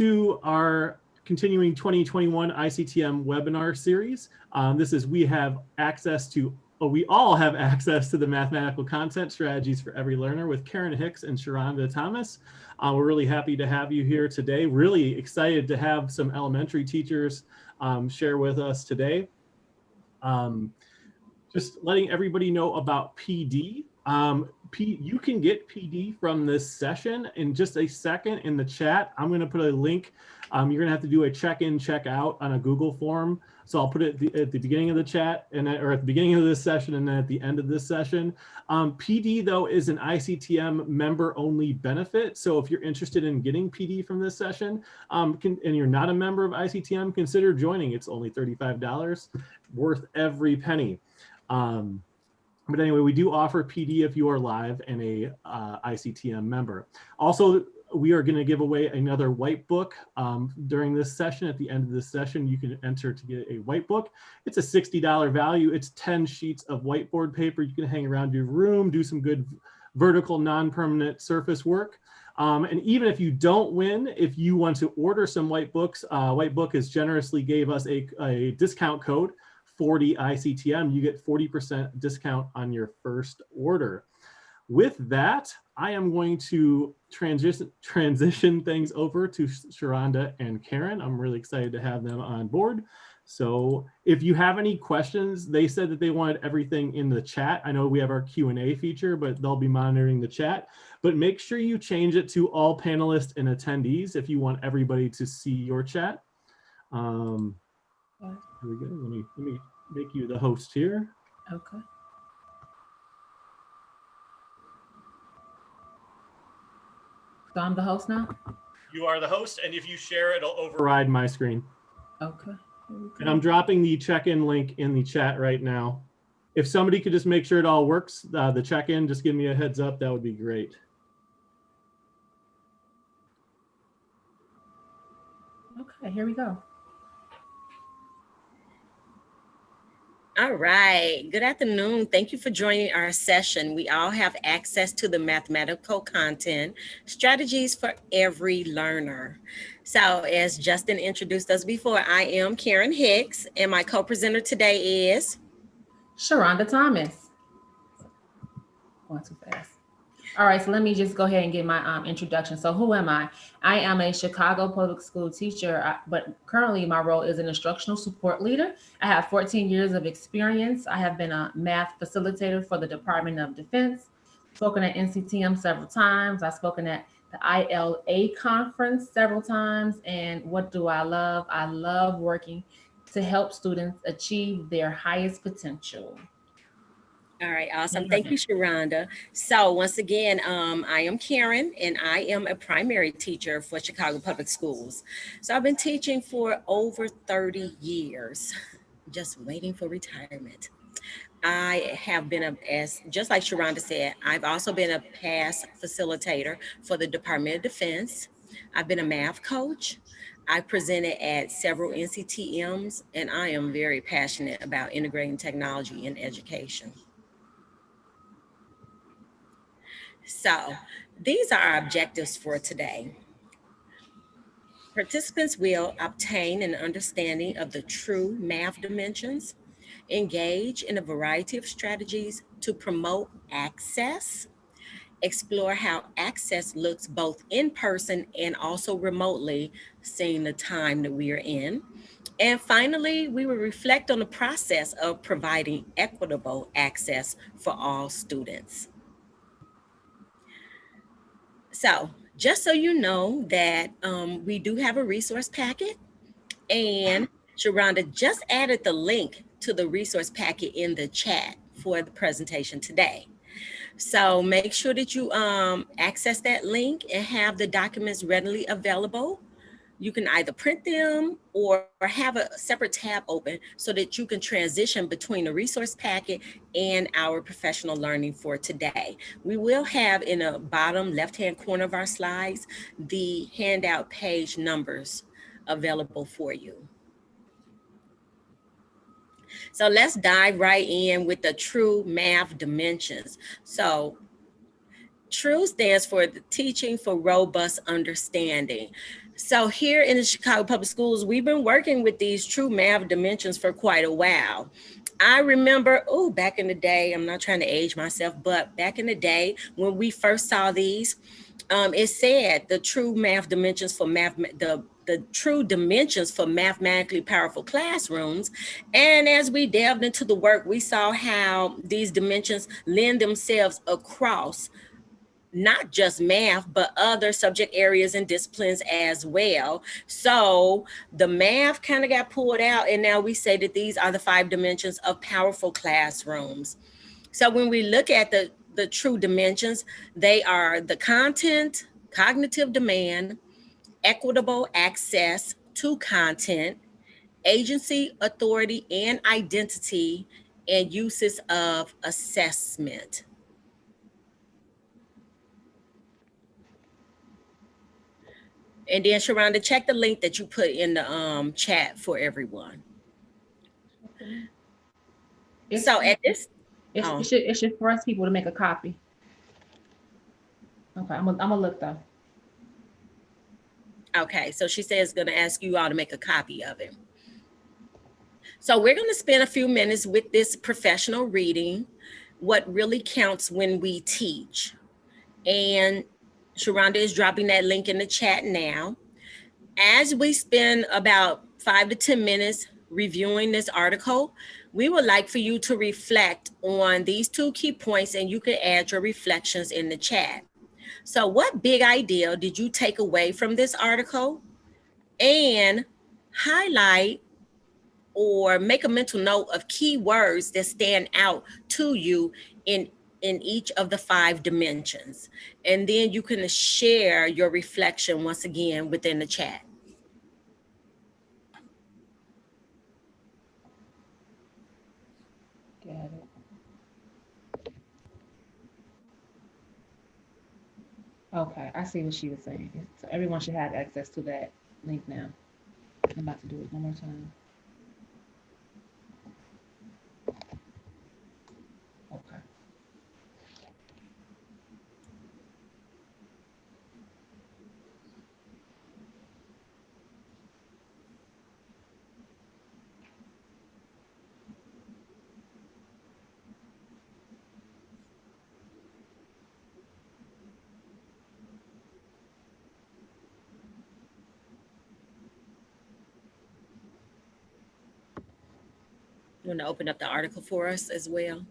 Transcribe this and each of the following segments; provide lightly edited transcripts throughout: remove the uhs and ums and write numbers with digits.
to our continuing 2021 ICTM webinar series. We all have access to the mathematical content strategies for every learner with Karen Hicks and Sharonda Thomas. We're really happy to have you here today. Really excited to have some elementary teachers share with us today. Just letting everybody know about PD. You can get PD from this session in just a second in the chat. I'm going to put a link. You're going to have to do a check-in, check-out on a Google form. So I'll put it at the beginning of the chat or at the beginning of this session and then at the end of this session. PD, though, is an ICTM member-only benefit. So if you're interested in getting PD from this session and you're not a member of ICTM, consider joining. It's only $35, worth every penny. But anyway, we do offer PD if you are live and a ICTM member. Also, we are going to give away another white book during this session. At the end of this session, you can enter to get a white book. It's a $60 value. It's 10 sheets of whiteboard paper. You can hang around your room, do some good vertical non-permanent surface work. And even if you don't win, if you want to order some white books, White Book has generously gave us a discount code, 40 ICTM. You get 40% discount on your first order. With that, I am going to transition things over to Sharonda and Karen. I'm really excited to have them on board. So if you have any questions, they said that they wanted everything in the chat. I know we have our Q&A feature, but they'll be monitoring the chat. But make sure you change it to all panelists and attendees if you want everybody to see your chat. Here we go. Let me make you the host here. Okay. So I'm the host now? You are the host, and if you share, it'll override my screen. Okay. And I'm dropping the check-in link in the chat right now. If somebody could just make sure it all works, the check-in, just give me a heads up, that would be great. Okay, here we go. All right, good afternoon. Thank you for joining our session. We all have access to the mathematical content, strategies for every learner. So as Justin introduced us before, I am Karen Hicks, and my co-presenter today is Sharonda Thomas. Going too fast. All right, so let me just go ahead and get my introduction. So who am I? I am a Chicago public school teacher, but currently my role is an instructional support leader. I have 14 years of experience. I have been a math facilitator for the Department of Defense, spoken at NCTM several times. I've spoken at the ILA conference several times. And what do I love? I love working to help students achieve their highest potential. All right, awesome. Thank you, Sharonda. So once again, I am Karen, and I am a primary teacher for Chicago Public Schools. So I've been teaching for over 30 years, just waiting for retirement. I have been, just like Sharonda said, I've also been a past facilitator for the Department of Defense. I've been a math coach. I presented at several NCTMs, and I am very passionate about integrating technology in education. So these are our objectives for today. Participants will obtain an understanding of the true math dimensions, engage in a variety of strategies to promote access, explore how access looks both in person and also remotely, seeing the time that we are in. And finally, we will reflect on the process of providing equitable access for all students. So just so you know that we do have a resource packet, and Sharonda just added the link to the resource packet in the chat for the presentation today. So make sure that you access that link and have the documents readily available. You can either print them or have a separate tab open so that you can transition between the resource packet and our professional learning for today. We will have in the bottom left-hand corner of our slides, the handout page numbers available for you. So let's dive right in with the true math dimensions. So TRUE stands for the Teaching for Robust Understanding. So here in the Chicago Public Schools, we've been working with these true math dimensions for quite a while. I remember, back in the day, I'm not trying to age myself, but back in the day when we first saw these, it said the true math dimensions for the true dimensions for mathematically powerful classrooms. And as we delved into the work, we saw how these dimensions lend themselves across not just math, but other subject areas and disciplines as well. So the math kind of got pulled out, and now we say that these are the 5 dimensions of powerful classrooms. So when we look at the true dimensions, they are the content, cognitive demand, equitable access to content, agency, authority, and identity, and uses of assessment. And then Sharonda, check the link that you put in the chat for everyone. So at this, it should force people to make a copy. Okay, I'm gonna look though. Okay, so she says going to ask you all to make a copy of it. So we're going to spend a few minutes with this professional reading, what really counts when we teach. And Sharonda is dropping that link in the chat now. As we spend about 5 to 10 minutes reviewing this article, we would like for you to reflect on these 2 key points, and you can add your reflections in the chat. So what big idea did you take away from this article? And highlight or make a mental note of key words that stand out to you in each of the 5 dimensions. And then you can share your reflection once again within the chat. Got it. Okay, I see what she was saying. So everyone should have access to that link now. I'm about to do it one more time. Okay. You want to open up the article for us as well?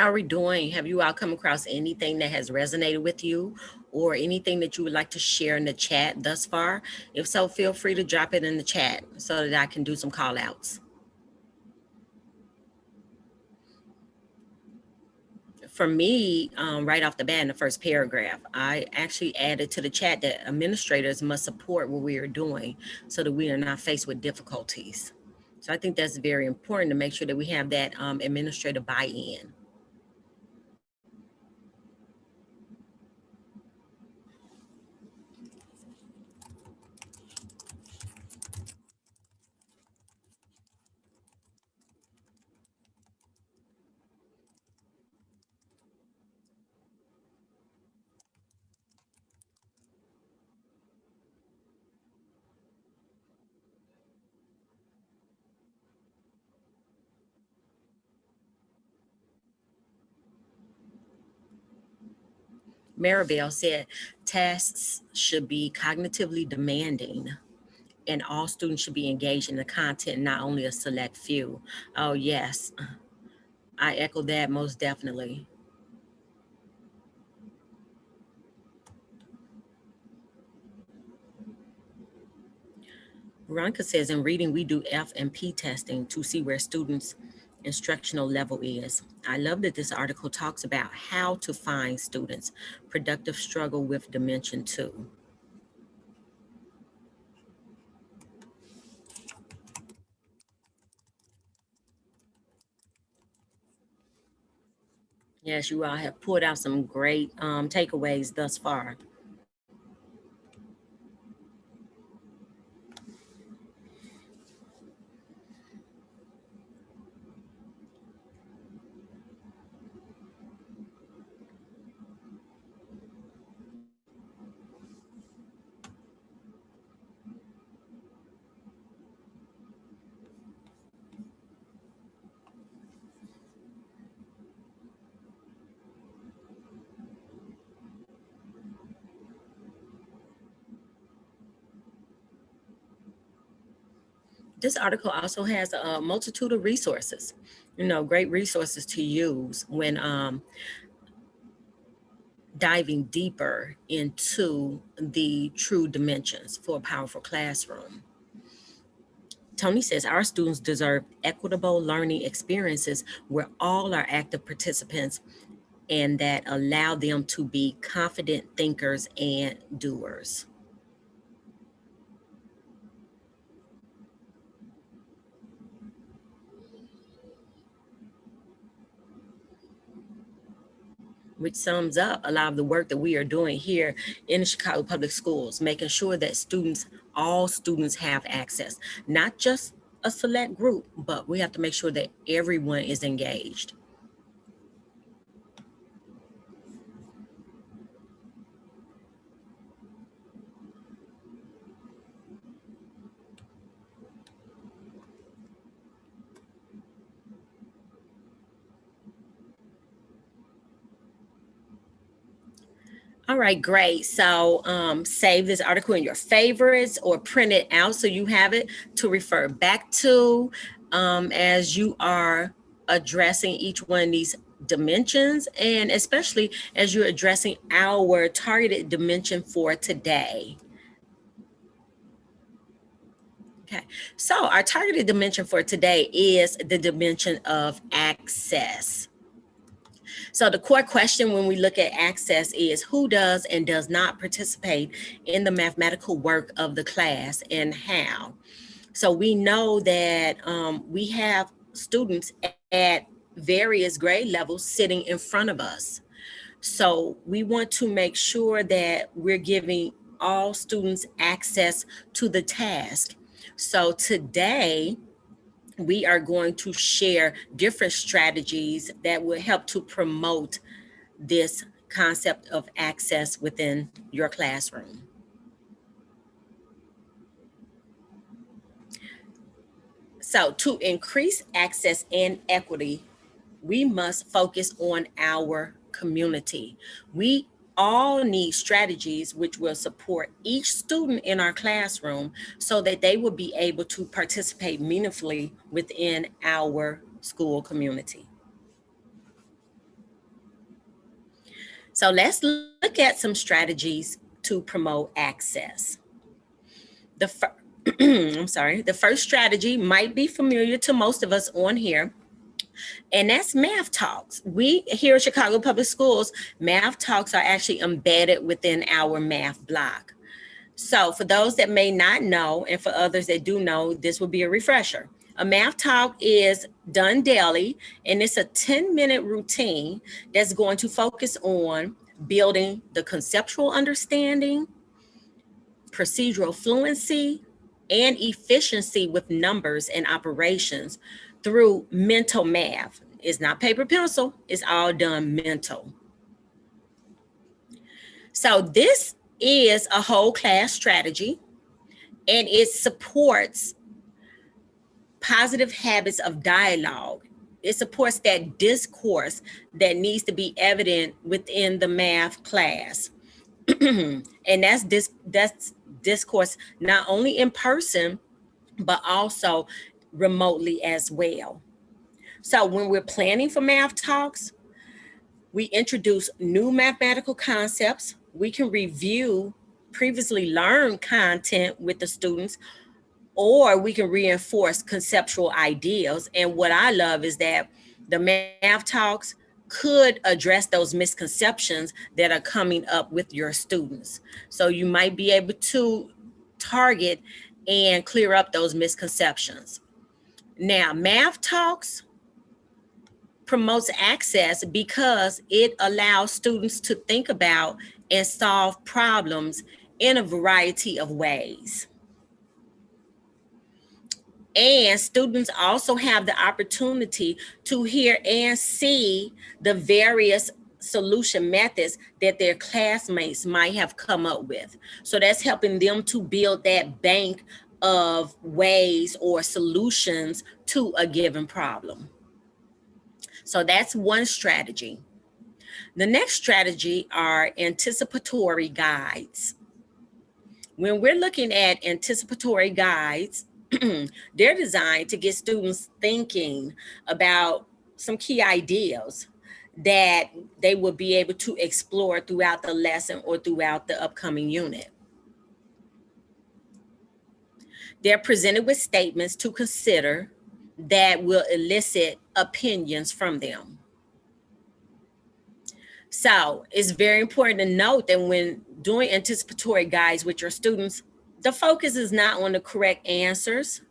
How are we doing? Have you all come across anything that has resonated with you or anything that you would like to share in the chat thus far? If so, feel free to drop it in the chat so that I can do some call outs. For me, right off the bat in the first paragraph, I actually added to the chat that administrators must support what we are doing so that we are not faced with difficulties. So I think that's very important to make sure that we have that administrative buy-in. Maribel said tasks should be cognitively demanding and all students should be engaged in the content, not only a select few. Oh, yes, I echo that most definitely. Veronica says in reading, we do F and P testing to see where students' instructional level is. I love that this article talks about how to find students' productive struggle with dimension 2. Yes, you all have pulled out some great takeaways thus far. This article also has a multitude of resources, great resources to use when diving deeper into the true dimensions for a powerful classroom. Tony says our students deserve equitable learning experiences where all are active participants and that allow them to be confident thinkers and doers. Which sums up a lot of the work that we are doing here in the Chicago Public Schools, making sure that all students have access, not just a select group, but we have to make sure that everyone is engaged. All right, great. So save this article in your favorites or print it out so you have it to refer back to as you are addressing each one of these dimensions, and especially as you're addressing our targeted dimension for today. Okay, so our targeted dimension for today is the dimension of access. So the core question when we look at access is who does and does not participate in the mathematical work of the class and how. So we know that we have students at various grade levels sitting in front of us. So we want to make sure that we're giving all students access to the task. So today, we are going to share different strategies that will help to promote this concept of access within your classroom. So to increase access and equity, we must focus on our community. We all need strategies which will support each student in our classroom so that they will be able to participate meaningfully within our school community. So let's look at some strategies to promote access. The first strategy might be familiar to most of us on here, and that's math talks. We here at Chicago Public Schools, math talks are actually embedded within our math block. So for those that may not know, and for others that do know, this will be a refresher. A math talk is done daily, and it's a 10-minute routine that's going to focus on building the conceptual understanding, procedural fluency, and efficiency with numbers and operations through mental math. It's not paper pencil, it's all done mental. So this is a whole class strategy, and it supports positive habits of dialogue. It supports that discourse that needs to be evident within the math class. And that's discourse not only in person, but also remotely as well. So when we're planning for math talks, we introduce new mathematical concepts. We can review previously learned content with the students, or we can reinforce conceptual ideas. And what I love is that the math talks could address those misconceptions that are coming up with your students. So you might be able to target and clear up those misconceptions. Now, math talks promotes access because it allows students to think about and solve problems in a variety of ways. And students also have the opportunity to hear and see the various solution methods that their classmates might have come up with. So that's helping them to build that bank of ways or solutions to a given problem. So that's one strategy. The next strategy are anticipatory guides. When we're looking at anticipatory guides, they're designed to get students thinking about some key ideas that they will be able to explore throughout the lesson or throughout the upcoming unit. They're presented with statements to consider that will elicit opinions from them. So it's very important to note that when doing anticipatory guides with your students, the focus is not on the correct answers,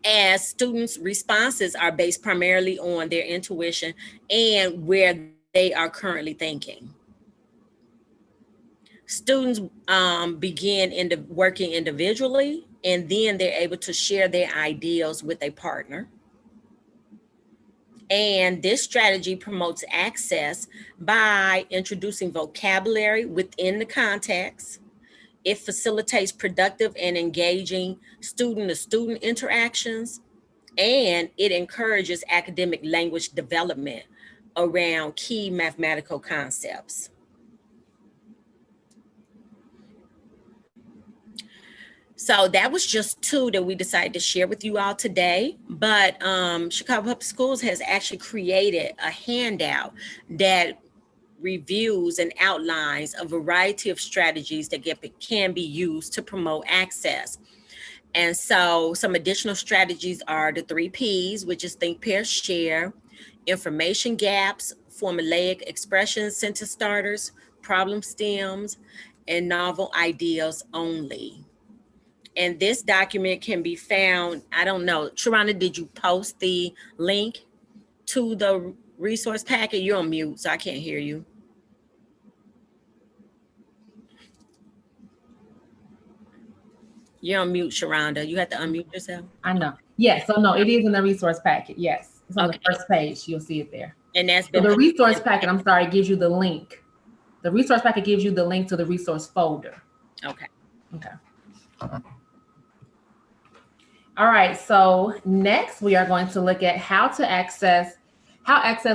as students' responses are based primarily on their intuition and where they are currently thinking. Students begin working individually, and then they're able to share their ideas with a partner. And this strategy promotes access by introducing vocabulary within the context. It facilitates productive and engaging student-to-student interactions, and it encourages academic language development around key mathematical concepts. So that was just two that we decided to share with you all today. But Chicago Public Schools has actually created a handout that reviews and outlines a variety of strategies that can be used to promote access. And so some additional strategies are the 3 Ps, which is think, pair, share, information gaps, formulaic expressions, sentence starters, problem stems, and novel ideas only. And this document can be found, I don't know, Sharonda, did you post the link to the resource packet? You're on mute, so I can't hear you. You're on mute, Sharonda. You have to unmute yourself. I know. Yes. So no, it is in the resource packet. Yes. It's on the first page. You'll see it there. And that's been the resource packet. I'm sorry, gives you the link. The resource packet gives you the link to the resource folder. Okay. Okay. All right. So next we are going to look at how access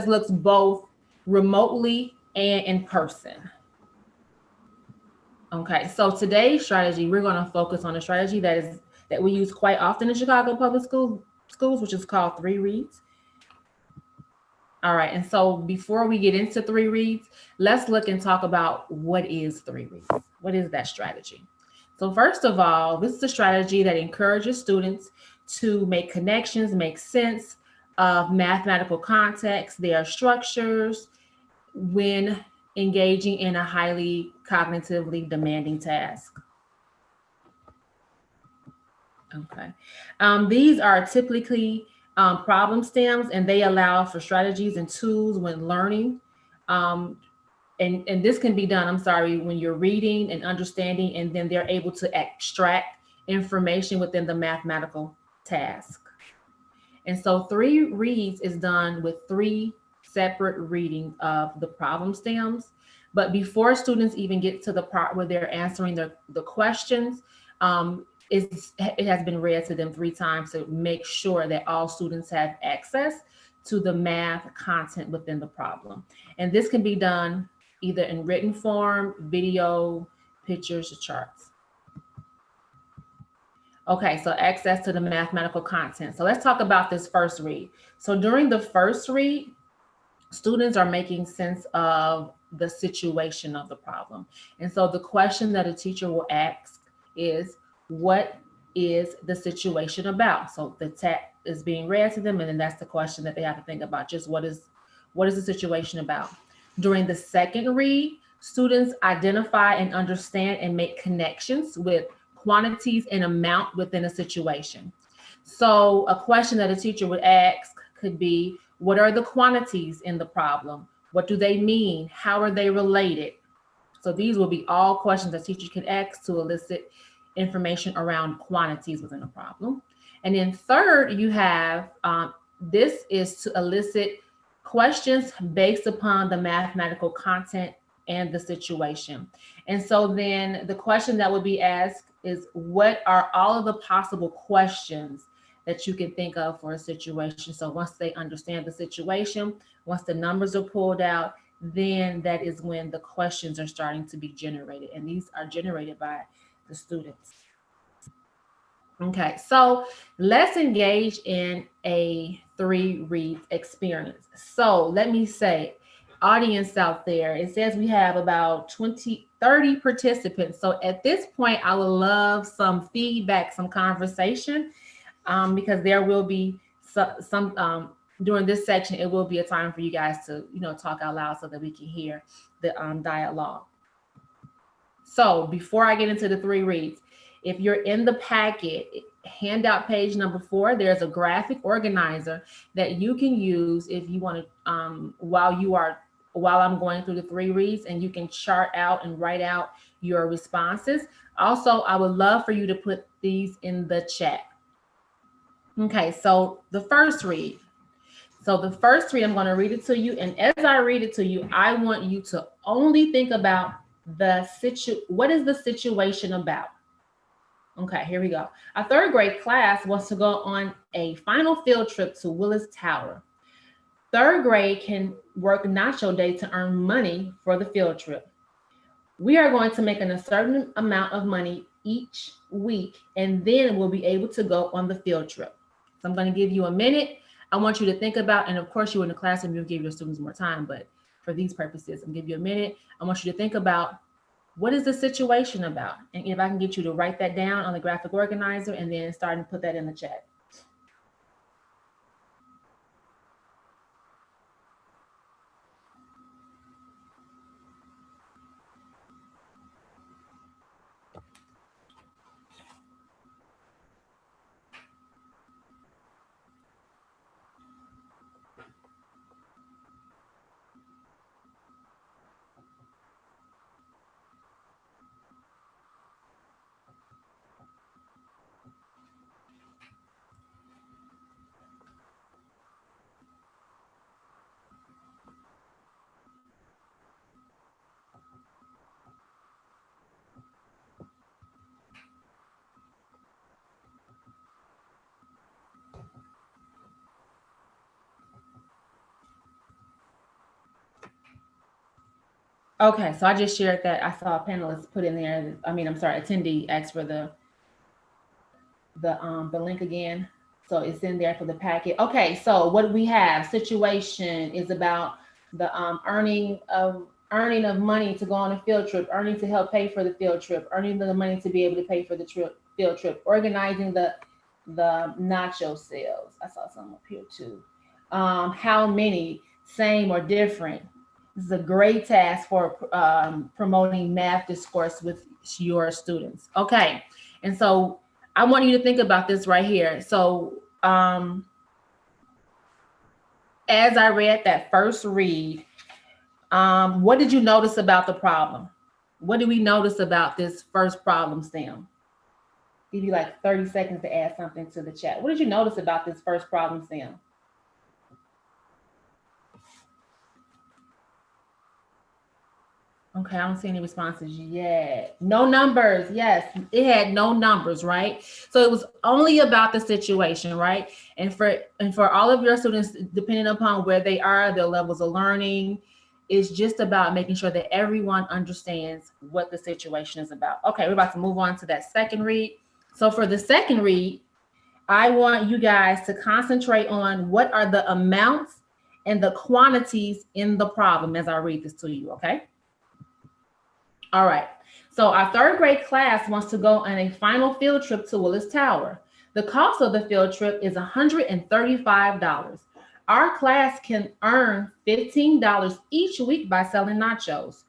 looks both remotely and in person. Okay, so today's strategy, we're going to focus on a strategy that we use quite often in Chicago Public Schools, which is called 3 reads. All right. And so before we get into 3 reads, let's look and talk about what is 3 reads. What is that strategy? So first of all, this is a strategy that encourages students to make connections, make sense of mathematical context, their structures when engaging in a highly cognitively demanding task. Okay. These are typically problem stems, and they allow for strategies and tools when learning. And this can be done, when you're reading and understanding, and then they're able to extract information within the mathematical task. And so 3 reads is done with 3 separate reading of the problem stems. But before students even get to the part where they're answering the questions, it has been read to them 3 times to make sure that all students have access to the math content within the problem. And this can be done either in written form, video, pictures, or charts. Okay, so access to the mathematical content. So let's talk about this first read. So during the first read, students are making sense of the situation of the problem. And so the question that a teacher will ask is, what is the situation about? So the text is being read to them, and then that's the question that they have to think about. Just what is the situation about? During the second read, students identify and understand and make connections with quantities and amount within a situation. So a question that a teacher would ask could be, what are the quantities in the problem? What do they mean? How are they related? So these will be all questions that teachers can ask to elicit information around quantities within a problem. And then third, you have, this is to elicit questions based upon the mathematical content and the situation. And so then the question that would be asked is, what are all of the possible questions that you can think of for a situation? So once they understand the situation, once the numbers are pulled out, then that is when the questions are starting to be generated. And these are generated by the students. Okay, so let's engage in a 3 read experience. So let me say, audience out there, it says we have about 30 participants. So at this point, I would love some feedback, some conversation, because there will be some during this section, it will be a time for you guys to, talk out loud so that we can hear the dialogue. So before I get into the 3 reads, if you're in the packet, handout page number 4, there's a graphic organizer that you can use if you want to, while I'm going through the 3 reads, and you can chart out and write out your responses. Also, I would love for you to put these in the chat. Okay, so the first read. So the first 3, I'm going to read it to you. And as I read it to you, I want you to only think about what is the situation about? Okay, here we go. A 3rd grade class wants to go on a final field trip to Willis Tower. 3rd grade can work nacho day to earn money for the field trip. We are going to make a certain amount of money each week, and then we'll be able to go on the field trip. So I'm going to give you a minute. I want you to think about, and of course you're in the classroom, you'll give your students more time, but for these purposes, I'll give you a minute. I want you to think about, what is the situation about? And if I can get you to write that down on the graphic organizer and then start to put that in the chat. Okay, so I just shared that. I saw a panelist put in there. Attendee asked for the link again. So it's in there for the packet. Okay, so what we have, situation is about the earning of money to go on a field trip, earning to help pay for the field trip, earning the money to be able to pay for the field trip, organizing the nacho sales. I saw some up here too. How many, same or different. This is a great task for promoting math discourse with your students. Okay, and so I want you to think about this right here. So as I read that first read, what did you notice about the problem? What did we notice about this first problem stem? Give you like 30 seconds to add something to the chat. What did you notice about this first problem stem? Okay, I don't see any responses yet. No numbers. Yes, it had no numbers, right? So it was only about the situation, right? And for all of your students, depending upon where they are, their levels of learning, it's just about making sure that everyone understands what the situation is about. Okay, we're about to move on to that second read. So for the second read, I want you guys to concentrate on what are the amounts and the quantities in the problem as I read this to you, okay? All right, so our third grade class wants to go on a final field trip to Willis Tower. The cost of the field trip is $135. Our class can earn $15 each week by selling nachos.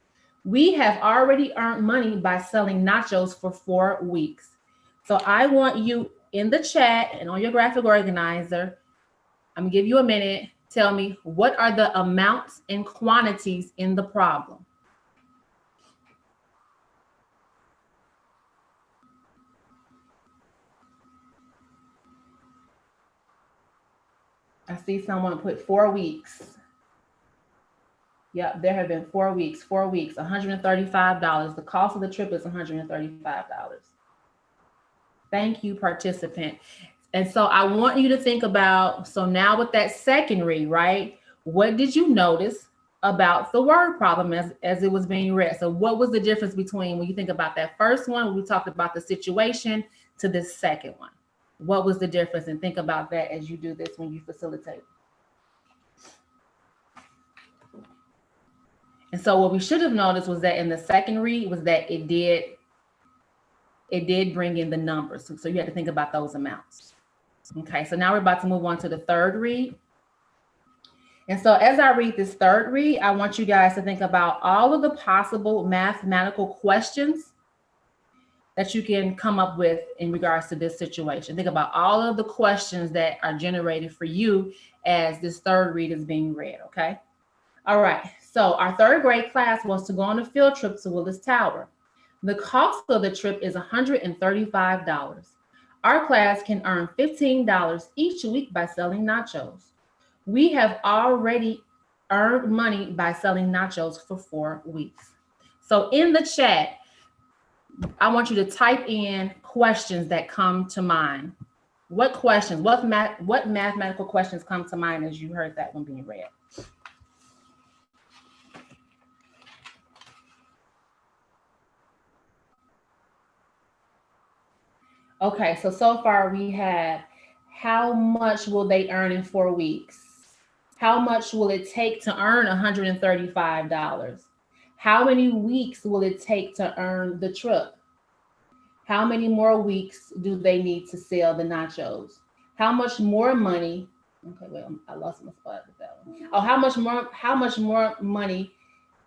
We have already earned money by selling nachos for 4 weeks. So I want you in the chat and on your graphic organizer, I'm gonna give you a minute. Tell me, what are the amounts and quantities in the problem? I see someone put 4 weeks. Yep, there have been 4 weeks, $135. The cost of the trip is $135. Thank you, participant. And so I want you to think about, so now with that second read, right? What did you notice about the word problem as it was being read? So what was the difference between when you think about that first one, when we talked about the situation, to this second one? What was the difference? And think about that as you do this when you facilitate. And so what we should have noticed was that in the second read was that it did bring in the numbers. So you had to think about those amounts. Okay, so now we're about to move on to the third read. And so as I read this third read, I want you guys to think about all of the possible mathematical questions that you can come up with in regards to this situation. Think about all of the questions that are generated for you as this third read is being read, okay? All right, so our third grade class wants to go on a field trip to Willis Tower. The cost of the trip is $135. Our class can earn $15 each week by selling nachos. We have already earned money by selling nachos for 4 weeks. So in the chat, I want you to type in questions that come to mind. What questions, what mathematical questions come to mind as you heard that one being read? Okay, so far we have, how much will they earn in 4 weeks? How much will it take to earn $135? How many weeks will it take to earn the trip? How many more weeks do they need to sell the nachos? How much more money? Okay, wait, I lost my spot with that one. Oh, how much more money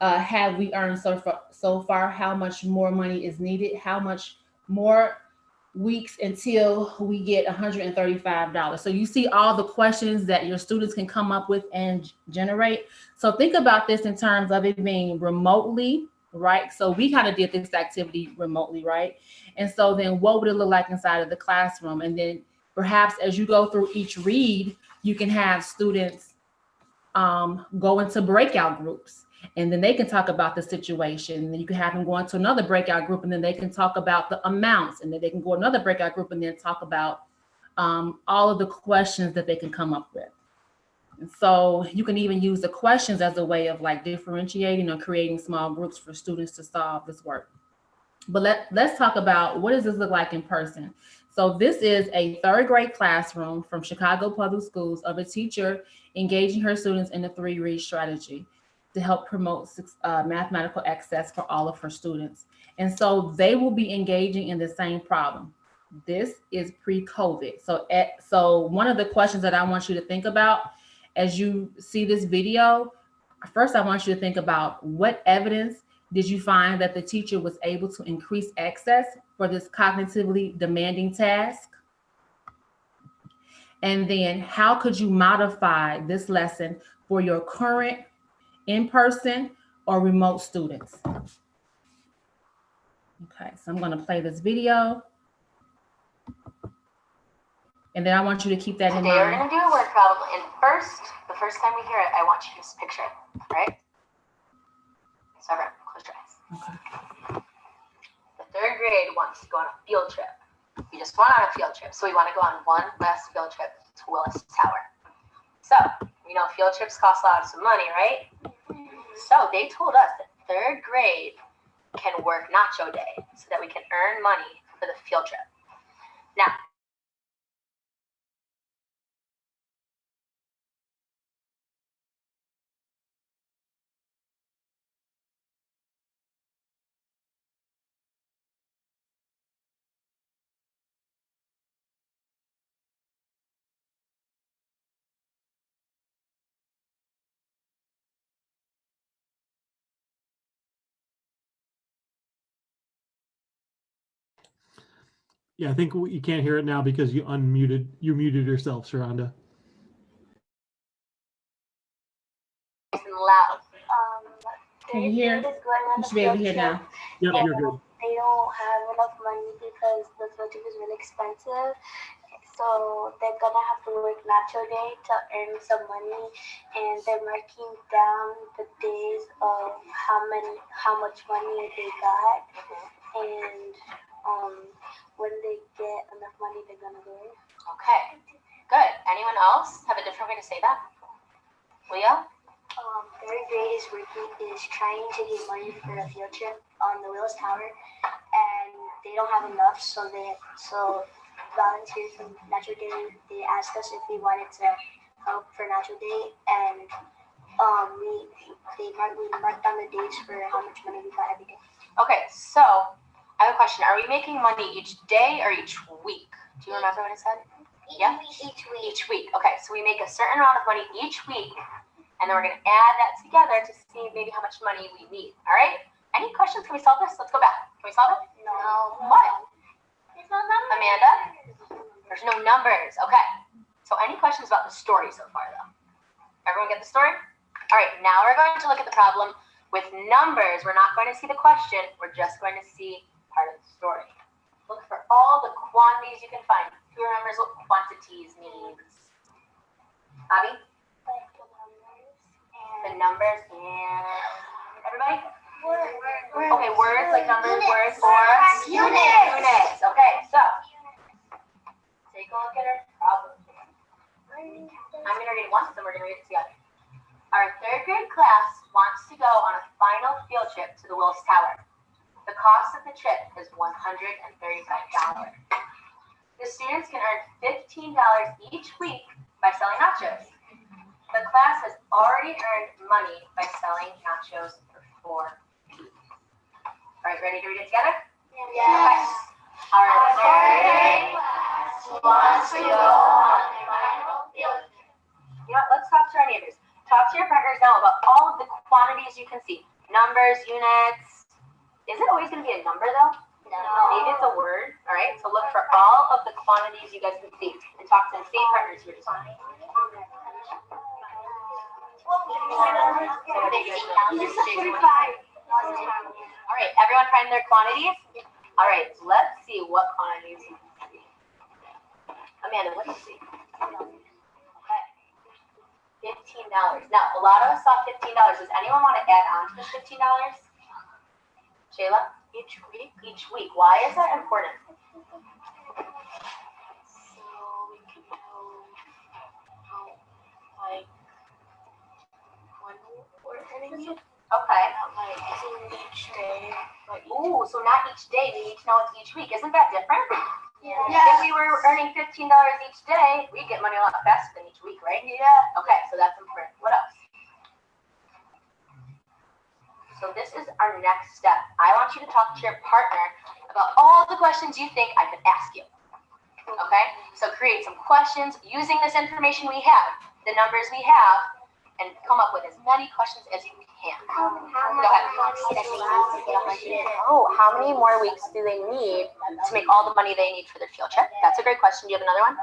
have we earned so far? How much more money is needed? How much more weeks until we get $135? So you see all the questions that your students can come up with and generate. So think about this in terms of it being remotely, right? So we kind of did this activity remotely, right? And so then what would it look like inside of the classroom? And then perhaps as you go through each read, you can have students go into breakout groups. And then they can talk about the situation. And then you can have them go into another breakout group, and then they can talk about the amounts. And then they can go another breakout group and then talk about all of the questions that they can come up with. And so you can even use the questions as a way of like differentiating or creating small groups for students to solve this work. But let's talk about, what does this look like in person? So this is a third grade classroom from Chicago Public Schools of a teacher engaging her students in the 3-read strategy to help promote mathematical access for all of her students. And so they will be engaging in the same problem. This is pre-COVID. So one of the questions that I want you to think about as you see this video, first I want you to think about what evidence did you find that the teacher was able to increase access for this cognitively demanding task? And then how could you modify this lesson for your current in-person or remote students? Okay, so I'm going to play this video. And then I want you to keep that in mind. Today we're going to do a word problem. And the first time we hear it, I want you to just picture it, right? So everyone, close your eyes. Okay. The third grade wants to go on a field trip. We just went on a field trip. So we want to go on one last field trip to Willis Tower. So, field trips cost lots of money, right? So they told us that third grade can work nacho day so that we can earn money for the field trip. Now, Yeah, I think you can't hear it now because you muted yourself, Sharonda. loud. Can you hear? You should be able to hear now. Yep, you're good. They don't have enough money because the field trip is really expensive. So they're gonna have to work nacho day to earn some money, and they're marking down the days of how much money they got, and when they get enough money, they're gonna go. Okay, good. Anyone else have a different way to say that? Leo? Third grade is trying to get money for a field trip on the Willis Tower, and they don't have enough, so volunteers from Nacho Day, they asked us if we wanted to help for Nacho Day, and we marked down the days for how much money we got every day. Okay, so I have a question. Are we making money each day or each week? Do you remember what I said? Yeah? Each week. Each week. Okay, so we make a certain amount of money each week, and then we're going to add that together to see maybe how much money we need. All right? Any questions? Can we solve this? Let's go back. Can we solve it? No. What? There's no numbers. Amanda? There's no numbers. Okay. So any questions about the story so far, though? Everyone get the story? All right, now we're going to look at the problem with numbers. We're not going to see the question. We're just going to see part of the story. Look for all the quantities you can find. Who remembers what quantities means? Abby? Like The numbers and everybody? words. Okay, words like numbers, Units. words, or Units. units. Okay, so take a look at our problem. I'm going to read it once, then we're going to read it together. Our third grade class wants to go on a final field trip to the Willis Tower. The cost of the trip is $135. The students can earn $15 each week by selling nachos. The class has already earned money by selling nachos for 4 weeks. All right, ready to read it together? Yes. Our third grade class wants to go on a final field trip. You know what? Let's talk to our neighbors. Talk to your partners now about all of the quantities you can see. Numbers, units. Is it always going to be a number though? No. Maybe it's a word. All right. So look for all of the quantities you guys can see and talk to the same partners you were just talking. All right. Everyone find their quantities. All right. Let's see what quantities you can see. Amanda, what do you see? $15. Now, a lot of us saw $15. Does anyone want to add on to this $15? Shayla? Each week? Each week. Why is that important? So we can know like when we're earning it. Okay. Like each day. Ooh, so not each day. We need to know it's each week. Isn't that different? If we were earning $15 each day, we'd get money a lot faster than each week, right? Yeah. Okay, so that's important. What else? So this is our next step. I want you to talk to your partner about all the questions you think I could ask you. Okay? So create some questions using this information we have, the numbers we have, and come up with as many questions as you can. How Go many ahead. months do they need to get on my trip? Oh, how many more weeks do they need to make all the money they need for their field trip? That's a great question. Do you have another one?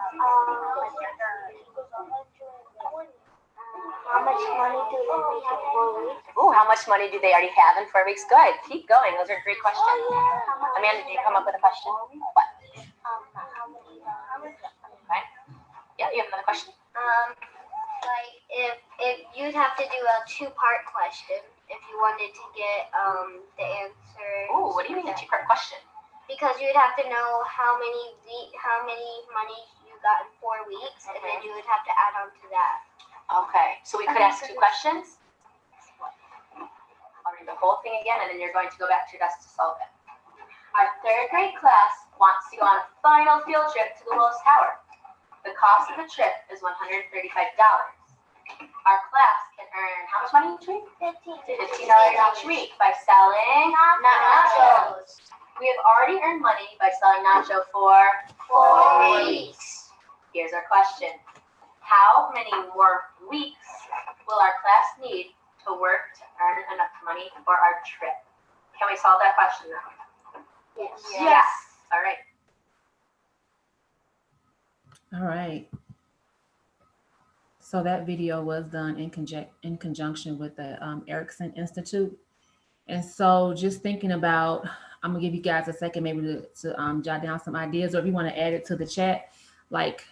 How much money do they make in 4 weeks? Ooh, how much money do they already have in 4 weeks? Good. Keep going. Those are great questions. Amanda, did you come up with a question? What? Okay. Yeah, you have another question? Like if you'd have to do a 2-part question if you wanted to get the answer. Ooh, what do you mean a 2-part question? Because you'd have to know how many money you got in 4 weeks, and then you would have to add on to that. Okay, so we could ask 2 questions. I'll read the whole thing again, and then you're going to go back to your desk to solve it. Our 3rd grade class wants to go on a final field trip to the Willis Tower. The cost of the trip is $135. Our class can earn how much money each week? $15 each week by selling nachos. We have already earned money by selling nacho for 4 weeks. Here's our question. How many more weeks will our class need to work to earn enough money for our trip? Can we solve that question now? Yes. All right. All right. So that video was done in conjunction with the Erickson Institute. And so just thinking about, I'm gonna give you guys a second maybe to jot down some ideas, or if you want to add it to the chat, like,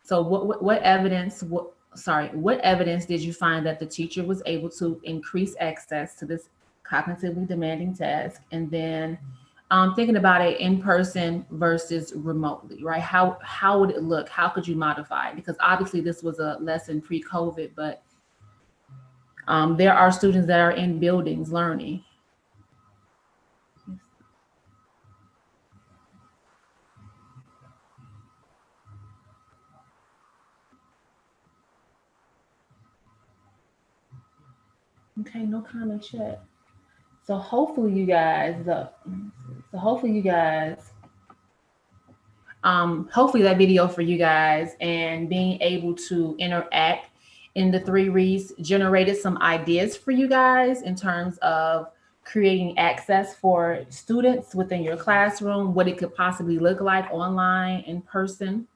so what evidence did you find that the teacher was able to increase access to this cognitively demanding task? And then thinking about it in person versus remotely, right? How would it look? How could you modify it? Because obviously this was a lesson pre-COVID, but there are students that are in buildings learning. Okay, no comment yet. So hopefully you guys, hopefully that video for you guys and being able to interact in the 3 reads generated some ideas for you guys in terms of creating access for students within your classroom, what it could possibly look like online, in person.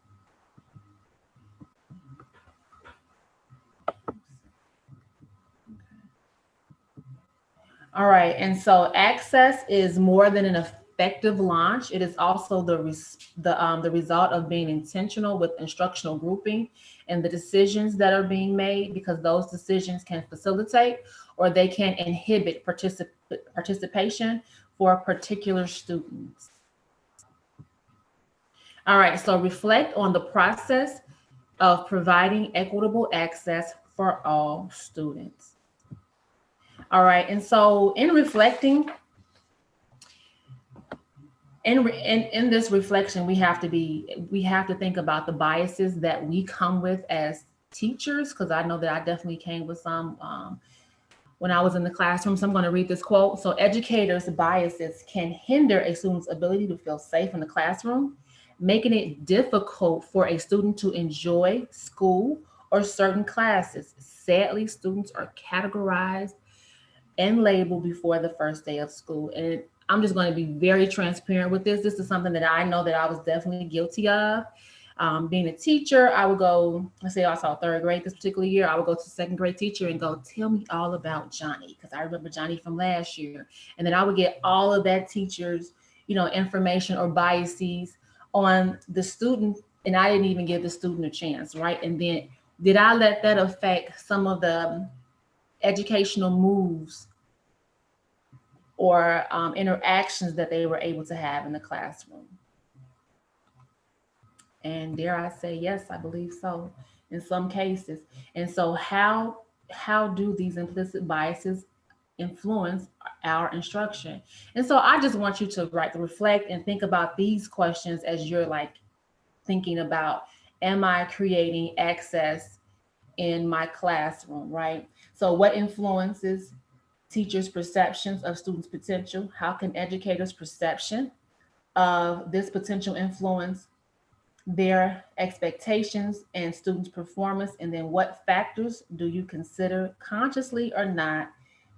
All right, and so access is more than an effective launch. It is also the result of being intentional with instructional grouping and the decisions that are being made, because those decisions can facilitate or they can inhibit participation for particular students. All right, so reflect on the process of providing equitable access for all students. All right, and so in reflecting, in this reflection, we have to think about the biases that we come with as teachers, because I know that I definitely came with some when I was in the classroom. So I'm going to read this quote. So educators' biases can hinder a student's ability to feel safe in the classroom, making it difficult for a student to enjoy school or certain classes. Sadly, students are categorized and labeled before the first day of school. And I'm just going to be very transparent with this. This is something that I know that I was definitely guilty of. Being a teacher, I would go, let's say I saw 3rd grade this particular year, I would go to 2nd grade teacher and go, tell me all about Johnny, because I remember Johnny from last year. And then I would get all of that teacher's, information or biases on the student, and I didn't even give the student a chance, right? And then did I let that affect some of the educational moves or interactions that they were able to have in the classroom? And dare I say, yes, I believe so in some cases. And so how do these implicit biases influence our instruction? And so I just want you to reflect and think about these questions as you're like thinking about, am I creating access in my classroom, right? So what influences teachers' perceptions of students' potential? How can educators' perception of this potential influence their expectations and students' performance? And then what factors do you consider consciously or not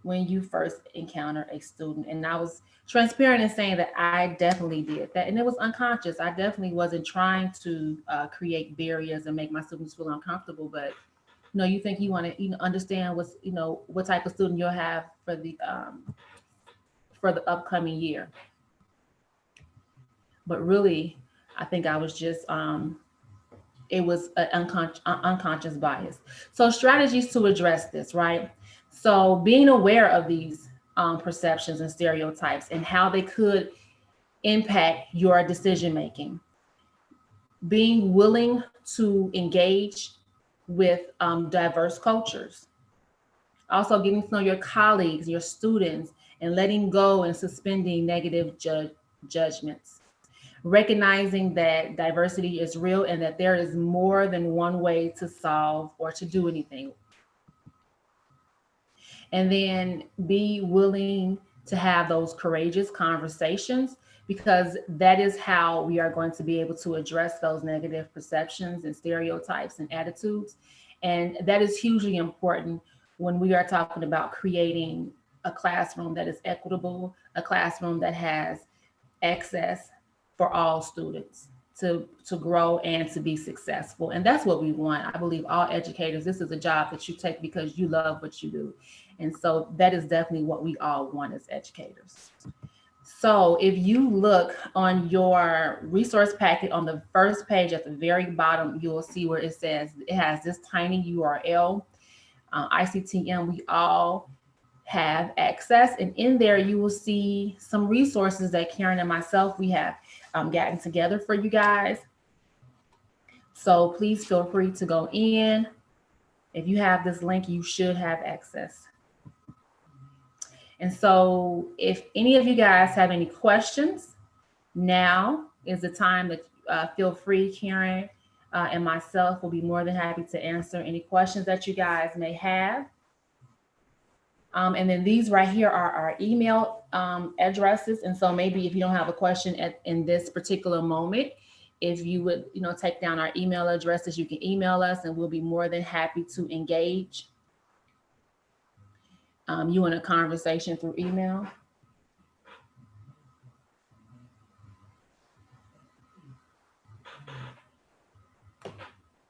when you first encounter a student? And I was transparent in saying that I definitely did that, and it was unconscious. I definitely wasn't trying to create barriers and make my students feel uncomfortable, but you think you want to understand what's what type of student you'll have for the upcoming year. But really, I think I was just it was an unconscious bias. So strategies to address this, right? So being aware of these perceptions and stereotypes and how they could impact your decision making. Being willing to engage with diverse cultures. Also getting to know your colleagues, your students, and letting go and suspending negative judgments. Recognizing that diversity is real and that there is more than one way to solve or to do anything. And then be willing to have those courageous conversations, because that is how we are going to be able to address those negative perceptions and stereotypes and attitudes. And that is hugely important when we are talking about creating a classroom that is equitable, a classroom that has access for all students to grow and to be successful. And that's what we want. I believe all educators, this is a job that you take because you love what you do. And so that is definitely what we all want as educators. So if you look on your resource packet on the first page at the very bottom, you will see where it says, it has this tiny URL, ICTM, we all have access. And in there, you will see some resources that Karen and myself, we have gotten together for you guys. So please feel free to go in. If you have this link, you should have access. And so if any of you guys have any questions, now is the time that feel free. Karen and myself will be more than happy to answer any questions that you guys may have. And then these right here are our email addresses. And so maybe if you don't have a question in this particular moment, if you would, take down our email addresses, you can email us and we'll be more than happy to engage you in a conversation through email.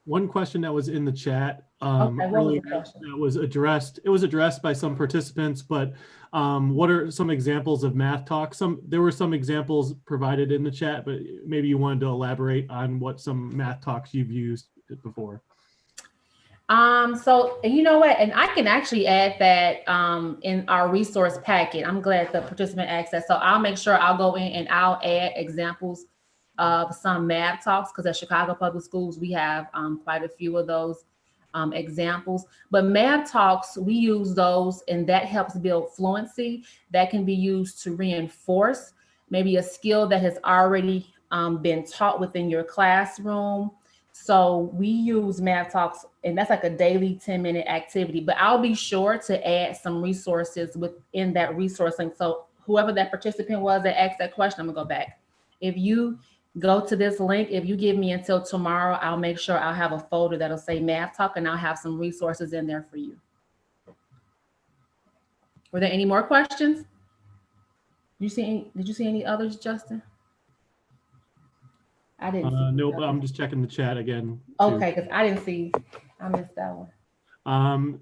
One question that was in the chat Okay, earlier that was addressed. It was addressed by some participants, but what are some examples of math talks? There were some examples provided in the chat, but maybe you wanted to elaborate on what some math talks you've used before. So you know what, and I can actually add that in our resource packet. I'm glad the participant asked that. So I'll make sure I'll go in and I'll add examples of some math talks, because at Chicago Public Schools, we have quite a few of those examples. But math talks, we use those, and that helps build fluency. That can be used to reinforce maybe a skill that has already been taught within your classroom. So we use math talks, and that's like a daily 10-minute activity, but I'll be sure to add some resources within that resource link. So whoever that participant was that asked that question, I'm gonna go back. If you go to this link, if you give me until tomorrow, I'll make sure I'll have a folder that'll say math talk, and I'll have some resources in there for you. Were there any more questions? Did you see any others, Justin? I didn't see. No, but I'm just checking the chat again. Okay, because I didn't see. I missed that one.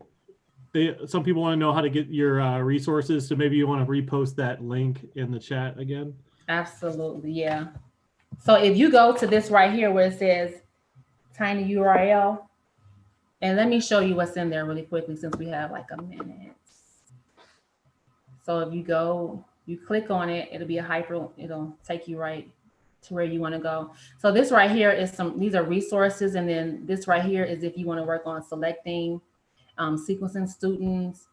Some people want to know how to get your resources, so maybe you want to repost that link in the chat again. Absolutely, yeah. So if you go to this right here where it says tiny URL, and let me show you what's in there really quickly since we have like a minute. So if you go, you click on it, it'll be it'll take you right to where you want to go. So this right here is these are resources. And then this right here is if you want to work on selecting sequencing students,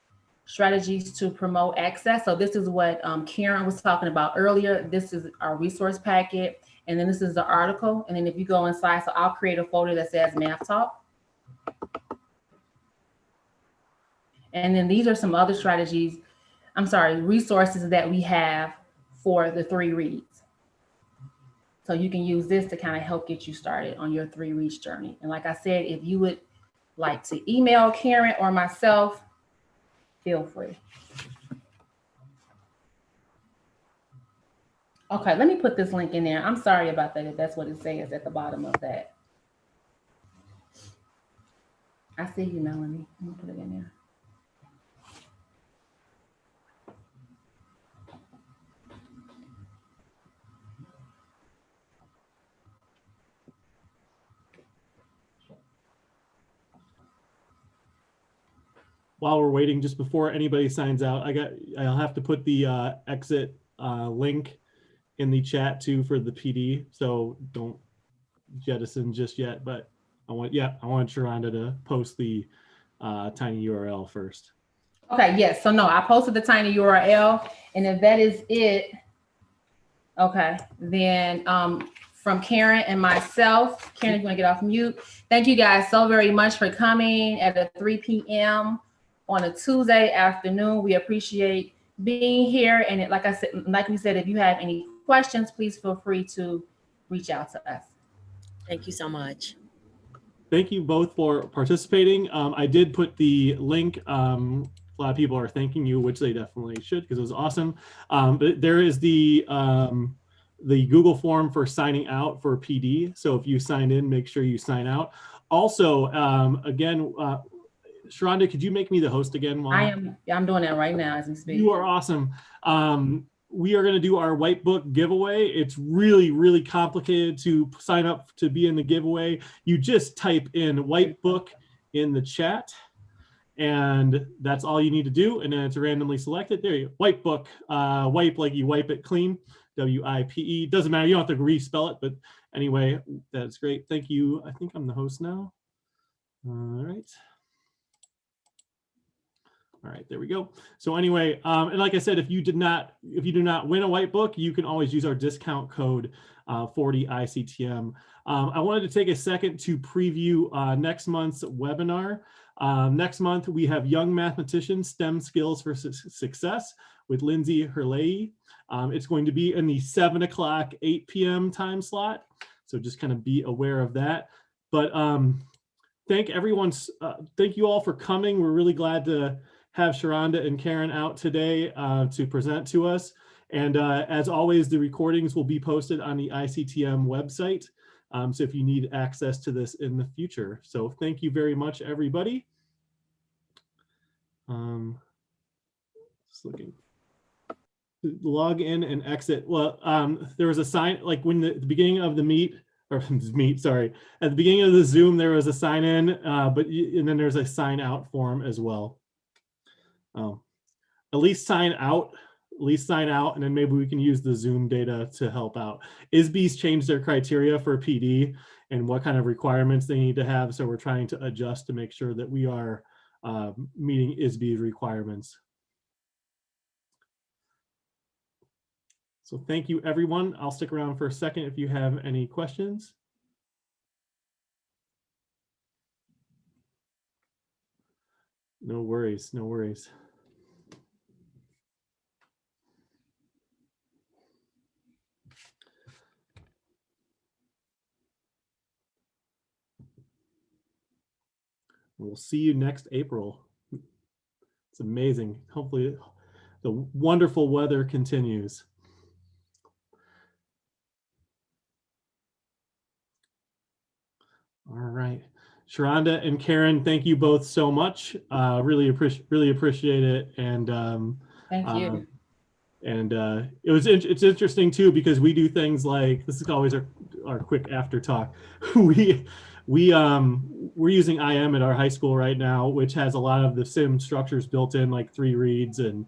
strategies to promote access. So this is what Karen was talking about earlier. This is our resource packet. And then this is the article. And then if you go inside, so I'll create a folder that says Math Talk. And then these are some other strategies, resources that we have for the 3 reads. So you can use this to kind of help get you started on your 3 reads journey. And like I said, if you would like to email Karen or myself, feel free. Okay, let me put this link in there. I'm sorry about that if that's what it says at the bottom of that. I see you, Melanie. Let me put it in there. While we're waiting, just before anybody signs out, I'll have to put the exit link in the chat too for the PD. So don't jettison just yet, but I want Sharonda to post the tiny URL first. Okay, yes. So no, I posted the tiny URL, and if that is it, okay, then from Karen and myself, Karen, if you want to get off mute. Thank you guys so very much for coming at a 3 p.m. on a Tuesday afternoon. We appreciate being here. And like we said, if you have any questions, please feel free to reach out to us. Thank you so much. Thank you both for participating. I did put the link. A lot of people are thanking you, which they definitely should because it was awesome. But there is the Google form for signing out for PD. So if you signed in, make sure you sign out. Also, again, Sharonda, could you make me the host again? I'm doing that right now as we speak. You are awesome. We are going to do our white book giveaway. It's really, really complicated to sign up to be in the giveaway. You just type in white book in the chat, and that's all you need to do. And then it's randomly selected. There you go. White book, wipe like you wipe it clean, WIPE. Doesn't matter. You don't have to respell it, but anyway, that's great. Thank you. I think I'm the host now. All right. All right, there we go. So anyway, and like I said, if you do not win a white book, you can always use our discount code 40ICTM. I wanted to take a second to preview next month's webinar. Next month, we have Young Mathematicians, STEM Skills for Success with Lindsay Herley. It's going to be in the 7 o'clock, 8 p.m. time slot. So just kind of be aware of that. But thank you all for coming. We're really glad to have Sharonda and Karen out today to present to us. And as always, the recordings will be posted on the ICTM website. So if you need access to this in the future. So thank you very much, everybody. Just looking. Log in and exit. Well, there was a sign, like when the beginning of the meet, sorry. At the beginning of the Zoom, there was a sign in, and then there's a sign out form as well. At least sign out, and then maybe we can use the Zoom data to help out. ISBE's changed their criteria for PD and what kind of requirements they need to have. So we're trying to adjust to make sure that we are meeting ISBE's requirements. So thank you, everyone. I'll stick around for a second if you have any questions. No worries, no worries. We'll see you next April. It's amazing. Hopefully the wonderful weather continues. All right. Sharonda and Karen, thank you both so much. Really appreciate it. And thank you. It's interesting too, because we do things like, this is always our quick after talk. We're using IM at our high school right now, which has a lot of the sim structures built in, like 3 reads and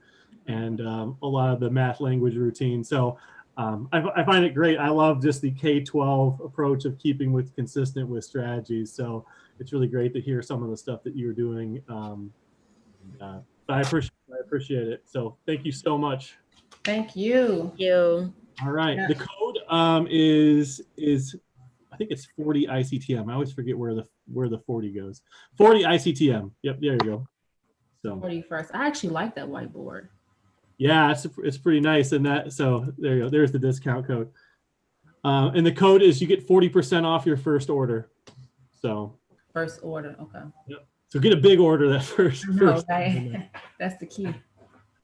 a lot of the math language routine. So I find it great. I love just the K-12 approach of keeping consistent with strategies. So it's really great to hear some of the stuff that you're doing. But I appreciate appreciate it. So thank you so much. Thank you. You. All right. Yeah. The code is I think it's 40 ICTM. I always forget where the 40 goes. 40 ICTM. Yep, there you go. So 41st. I actually like that whiteboard. yeah, it's pretty nice. And so there you go. There's the discount code. And the code is you get 40% off your first order. So First order. Okay. yep. So get a big order that first. No, right. That's the key.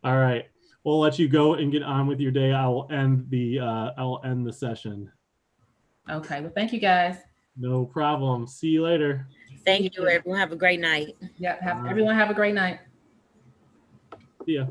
All right. We'll let you go and get on with your day. I'll end the session. Okay. Well, thank you guys. No problem. See you later. Thank you, everyone. Have a great night. Yep. Everyone have a great night. See ya.